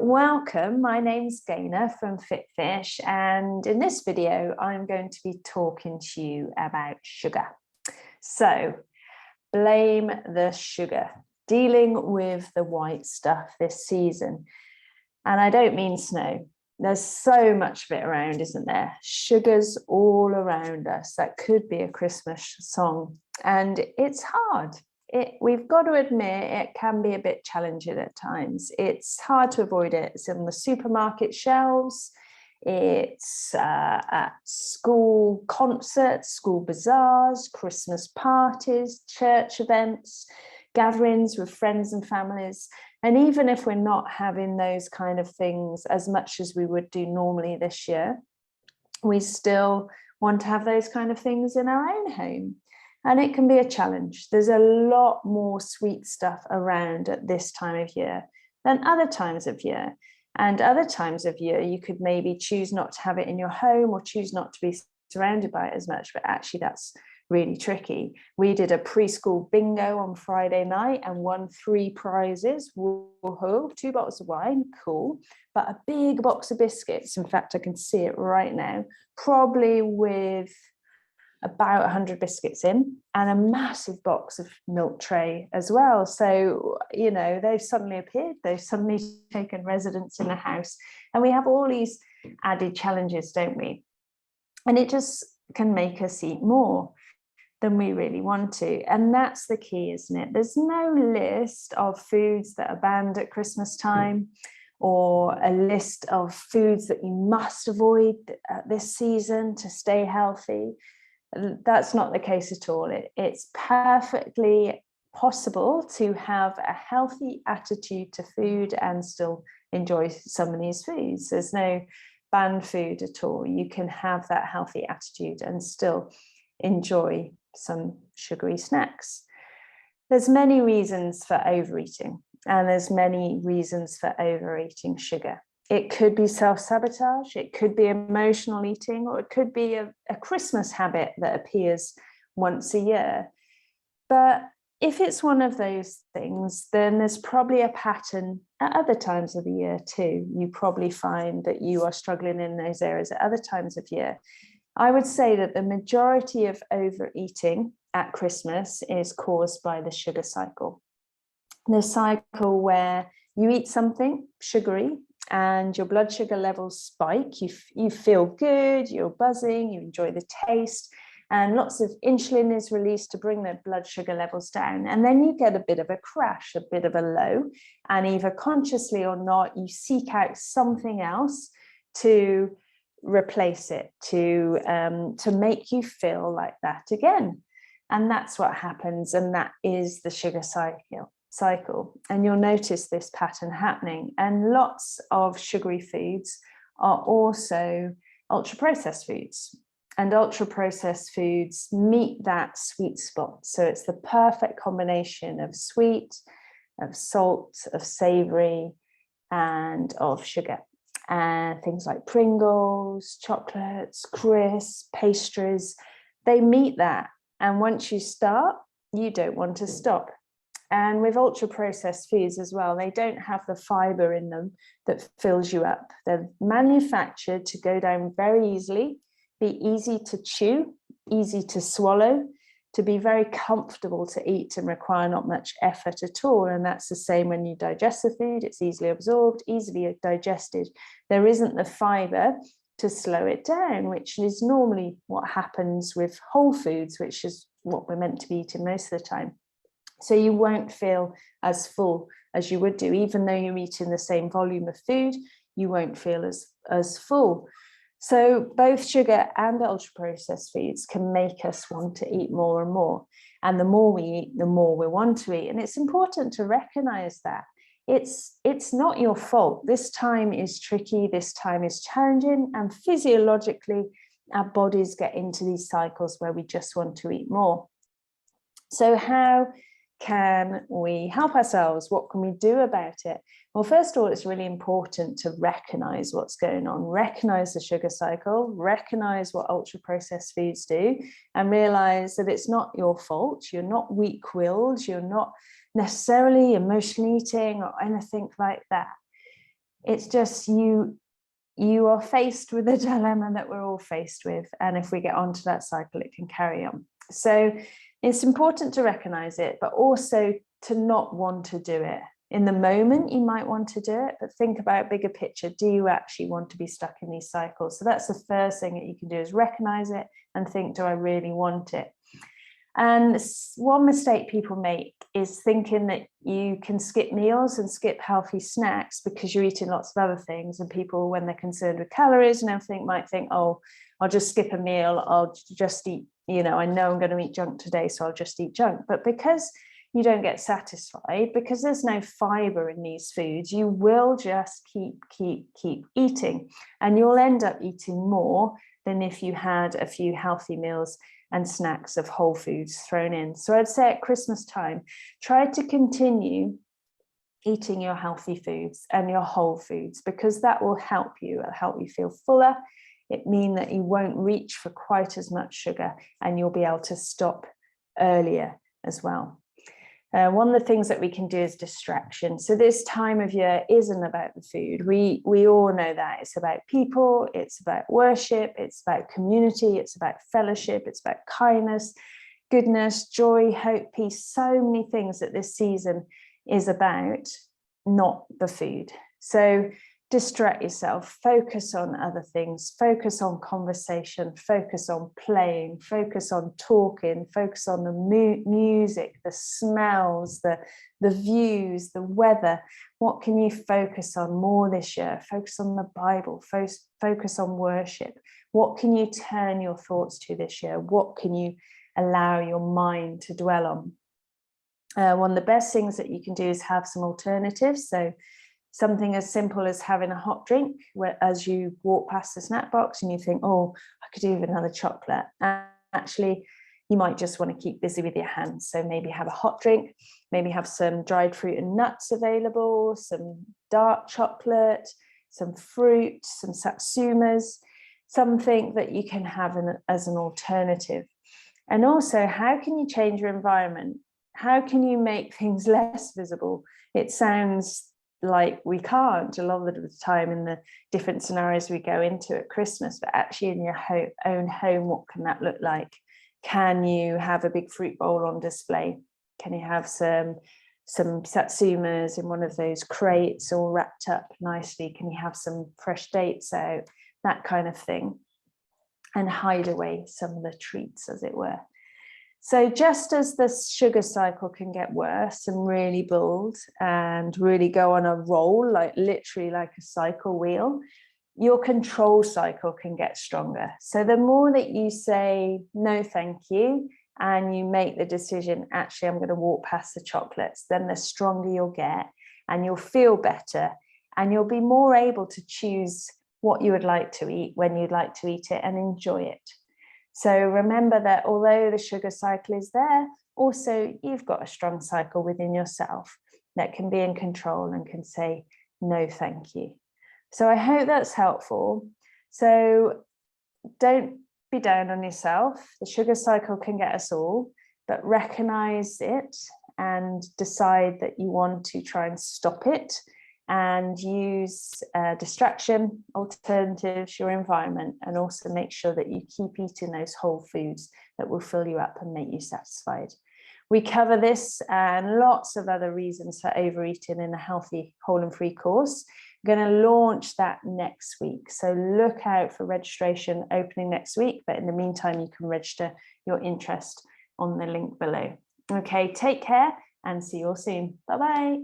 welcome. My name's Gaynor from FitFish, and in this video, I'm going to be talking to you about sugar. So, blame the sugar, dealing with the white stuff this season. And I don't mean snow. There's so much of it around, isn't there? Sugar's all around us. That could be a Christmas song. And it's hard. We've got to admit it can be a bit challenging at times. It's hard to avoid it. It's on the supermarket shelves. It's at school concerts, school bazaars, Christmas parties, church events, gatherings with friends and families. And even if we're not having those kind of things as much as we would do normally this year, we still want to have those kind of things in our own home. And it can be a challenge. There's a lot more sweet stuff around at this time of year than other times of year. And other times of year, you could maybe choose not to have it in your home or choose not to be surrounded by it as much, but actually that's really tricky. We did a preschool bingo on Friday night and won 3 prizes. Woohoo, 2 bottles of wine, cool. But a big box of biscuits. In fact, I can see it right now, probably with about 100 biscuits in and a massive box of milk tray as well. So, you know, they've suddenly appeared, they've suddenly taken residence in the house. And we have all these added challenges, don't we? And it just can make us eat more than we really want to. And that's the key, isn't it? There's no list of foods that are banned at Christmas time or a list of foods that you must avoid this season to stay healthy. That's not the case at all. It's perfectly possible to have a healthy attitude to food and still enjoy some of these foods. There's no banned food at all. You can have that healthy attitude and still enjoy some sugary snacks. There's many reasons for overeating, and there's many reasons for overeating sugar. It could be self-sabotage, it could be emotional eating, or it could be a Christmas habit that appears once a year. But if it's one of those things, then there's probably a pattern at other times of the year too. You probably find that you are struggling in those areas at other times of year. I would say that the majority of overeating at Christmas is caused by the sugar cycle. The cycle where you eat something sugary, and your blood sugar levels spike, you feel good, you're buzzing, you enjoy the taste, and lots of insulin is released to bring the blood sugar levels down. And then you get a bit of a crash, a bit of a low, and either consciously or not, you seek out something else to replace it, to make you feel like that again. And that's what happens, and that is the sugar cycle. And you'll notice this pattern happening. And lots of sugary foods are also ultra-processed foods. And ultra-processed foods meet that sweet spot. So it's the perfect combination of sweet, of salt, of savory, and of sugar. And things like Pringles, chocolates, crisps, pastries, they meet that. And once you start, you don't want to stop. And with ultra-processed foods as well, they don't have the fiber in them that fills you up. They're manufactured to go down very easily, be easy to chew, easy to swallow, to be very comfortable to eat and require not much effort at all. And that's the same when you digest the food. It's easily absorbed, easily digested. There isn't the fiber to slow it down, which is normally what happens with whole foods, which is what we're meant to be eating most of the time. So you won't feel as full as you would do. Even though you're eating the same volume of food, you won't feel as full. So both sugar and ultra-processed foods can make us want to eat more and more. And the more we eat, the more we want to eat. And it's important to recognize that. It's not your fault. This time is tricky, this time is challenging, and physiologically, our bodies get into these cycles where we just want to eat more. So how can we help ourselves? What can we do about it? Well, first of all, it's really important to recognize what's going on, recognize the sugar cycle, recognize what ultra-processed foods do, and realize that it's not your fault. You're not weak-willed. You're not necessarily emotional eating or anything like that. It's just you are faced with a dilemma that we're all faced with. And if we get onto that cycle, it can carry on. So it's important to recognize it, but also to not want to do it. In the moment, you might want to do it, but think about bigger picture. Do you actually want to be stuck in these cycles? So that's the first thing that you can do, is recognize it and think, do I really want it? And one mistake people make is thinking that you can skip meals and skip healthy snacks because you're eating lots of other things. And people, when they're concerned with calories and everything, might think, oh, I'll just skip a meal. I'll just eat, I know I'm going to eat junk today, so I'll just eat junk. But because you don't get satisfied, because there's no fiber in these foods, you will just keep eating, and you'll end up eating more than if you had a few healthy meals and snacks of whole foods thrown in. So I'd say at Christmas time, try to continue eating your healthy foods and your whole foods, because that will help you. It'll help you feel fuller. It means that you won't reach for quite as much sugar, and you'll be able to stop earlier as well. One of the things that we can do is distraction. So this time of year isn't about the food. We all know that. It's about people, it's about worship, it's about community, it's about fellowship, it's about kindness, goodness, joy, hope, peace. So many things that this season is about, not the food. So distract yourself, focus on other things, focus on conversation, focus on playing, focus on talking, focus on the music, the smells, the views, the weather. What can you focus on more this year? Focus on the Bible, focus on worship. What can you turn your thoughts to this year? What can you allow your mind to dwell on? One of the best things that you can do is have some alternatives. So something as simple as having a hot drink where, as you walk past the snack box and you think, oh, I could do with another chocolate. And actually, you might just want to keep busy with your hands. So maybe have a hot drink, maybe have some dried fruit and nuts available, some dark chocolate, some fruit, some satsumas, something that you can have as an alternative. And also, how can you change your environment? How can you make things less visible? It sounds like we can't a lot of the time in the different scenarios we go into at Christmas, but actually in your own home, what can that look like? Can you have a big fruit bowl on display? Can you have some satsumas in one of those crates all wrapped up nicely? Can you have some fresh dates out? That kind of thing. And hide away some of the treats, as it were. So just as the sugar cycle can get worse and really build and really go on a roll, like literally like a cycle wheel, your control cycle can get stronger. So the more that you say, no, thank you, and you make the decision, actually, I'm going to walk past the chocolates, then the stronger you'll get, and you'll feel better, and you'll be more able to choose what you would like to eat, when you'd like to eat it, and enjoy it. So remember that although the sugar cycle is there, also you've got a strong cycle within yourself that can be in control and can say, no, thank you. So I hope that's helpful. So don't be down on yourself. The sugar cycle can get us all, but recognize it and decide that you want to try and stop it, and use distraction, alternatives, your environment, and also make sure that you keep eating those whole foods that will fill you up and make you satisfied. We cover this and lots of other reasons for overeating in a healthy, whole and free course. I'm going to launch that next week. So look out for registration opening next week. But in the meantime, you can register your interest on the link below. Okay, take care and see you all soon. Bye-bye.